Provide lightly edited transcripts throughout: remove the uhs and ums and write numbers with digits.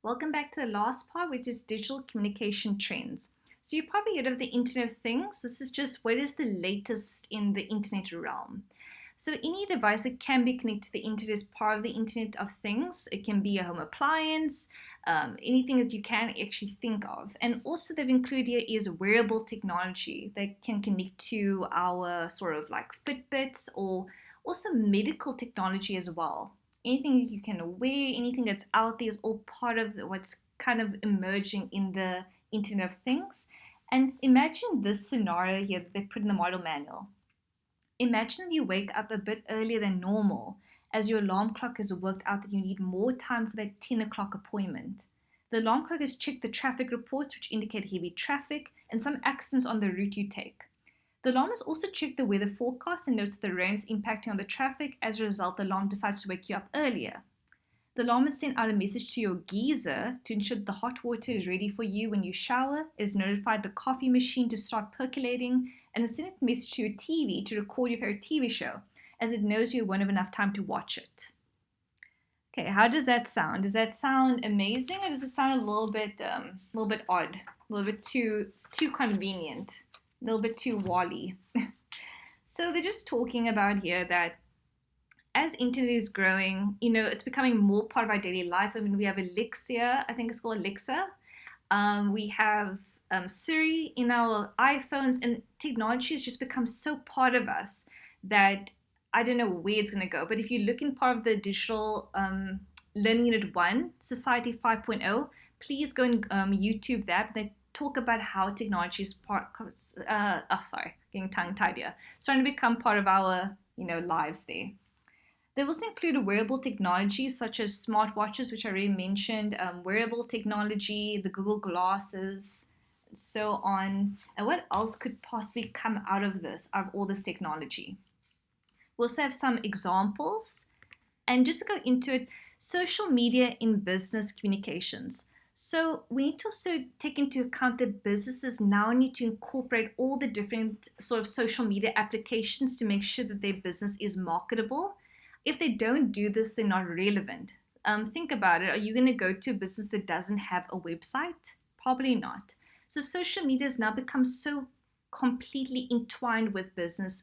Welcome back to the last part, which is digital communication trends. So you've probably heard of the Internet of Things. This is just what is the latest in the Internet realm. So any device that can be connected to the Internet is part of the Internet of Things. It can be a home appliance, anything that you can actually think of. And also they've included here is wearable technology that can connect to our sort of like Fitbits or also medical technology as well. Anything you can wear, anything that's out there is all part of what's kind of emerging in the Internet of Things. And imagine this scenario here that they put in the model manual. Imagine that you wake up a bit earlier than normal as your alarm clock has worked out that you need more time for that 10 o'clock appointment. The alarm clock has checked the traffic reports, which indicate heavy traffic and some accidents on the route you take. The alarm has also checked the weather forecast and notes the rain is impacting on the traffic. As a result, the alarm decides to wake you up earlier. The alarm has sent out a message to your geyser to ensure that the hot water is ready for you when you shower. It has notified the coffee machine to start percolating, and has sent a message to your TV to record your favorite TV show, as it knows you won't have enough time to watch it. Okay, how does that sound? Does that sound amazing, or does it sound a little bit odd, a little bit too convenient? A little bit too Wally. So they're just talking about here that as internet is growing, it's becoming more part of our daily life. I mean, we have Alexa, I think it's called Alexa. We have Siri in our iPhones, and technology has just become so part of us that I don't know where it's going to go. But if you look in part of the digital Learning Unit 1, Society 5.0, please go and YouTube that. They talk about how technology is getting tongue-tied here, starting to become part of our, lives there. They've also included wearable technology such as smartwatches, which I already mentioned, wearable technology, the Google Glasses, and so on. And what else could possibly come out of all this technology? We also have some examples. And just to go into it, social media in business communications. So we need to also take into account that businesses now need to incorporate all the different sort of social media applications to make sure that their business is marketable. If they don't do this, they're not relevant. Think about it. Are you going to go to a business that doesn't have a website? Probably not. So social media has now become so completely entwined with business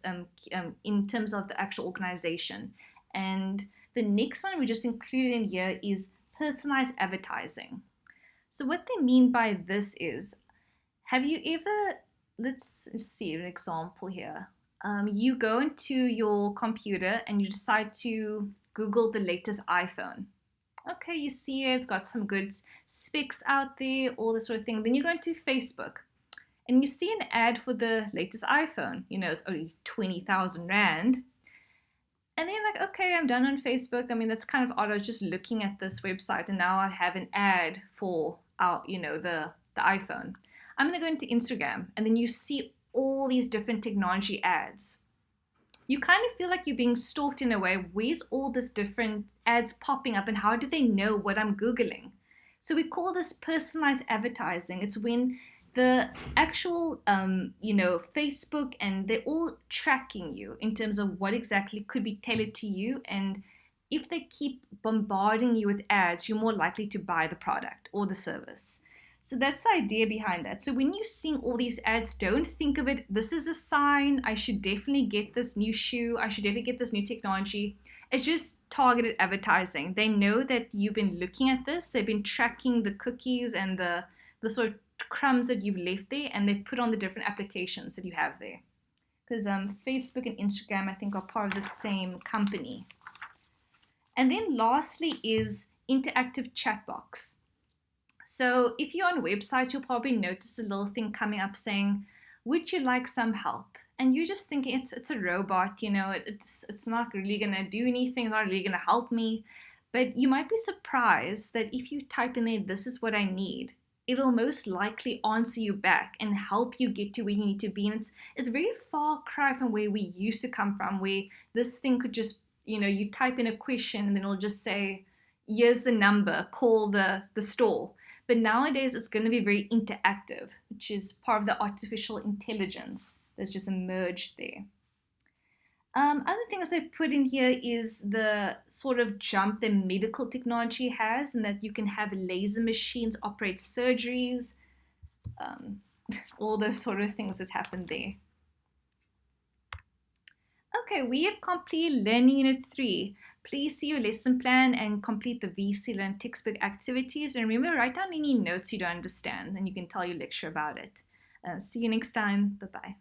in terms of the actual organization. And the next one we just included in here is personalized advertising. So what they mean by this is, have you ever, let's see an example here. You go into your computer and you decide to Google the latest iPhone. Okay, you see it's got some good specs out there, all this sort of thing. Then you go into Facebook and you see an ad for the latest iPhone. It's only 20,000 Rand. And then you're like, okay, I'm done on Facebook. I mean, that's kind of odd. I was just looking at this website and now I have an ad for the iPhone. I'm going to go into Instagram, and then you see all these different technology ads. You kind of feel like you're being stalked in a way. Where's all this different ads popping up, and how do they know what I'm Googling? So we call this personalized advertising. It's when the actual, Facebook, and they're all tracking you in terms of what exactly could be tailored to you. And if they keep bombarding you with ads, you're more likely to buy the product or the service. So that's the idea behind that. So when you're seeing all these ads, don't think of it, this is a sign, I should definitely get this new shoe, I should definitely get this new technology. It's just targeted advertising. They know that you've been looking at this, they've been tracking the cookies and the sort of crumbs that you've left there, and they put on the different applications that you have there. Because Facebook and Instagram, I think, are part of the same company. And then lastly is interactive chat box. So if you're on a website, you'll probably notice a little thing coming up saying, would you like some help? And you're just thinking it's a robot, it's not really going to do anything, it's not really going to help me. But you might be surprised that if you type in there, this is what I need, it'll most likely answer you back and help you get to where you need to be. And it's a very far cry from where we used to come from, where this thing could just, you type in a question and then it'll just say, here's the number, call the store. But nowadays it's going to be very interactive, which is part of the artificial intelligence that's just emerged there. Other things they've put in here is the sort of jump that medical technology has, and that you can have laser machines operate surgeries, all those sort of things that happen there. Okay, we have completed Learning Unit 3. Please see your lesson plan and complete the VC Learn textbook activities. And remember, write down any notes you don't understand, and you can tell your lecturer about it. See you next time. Bye-bye.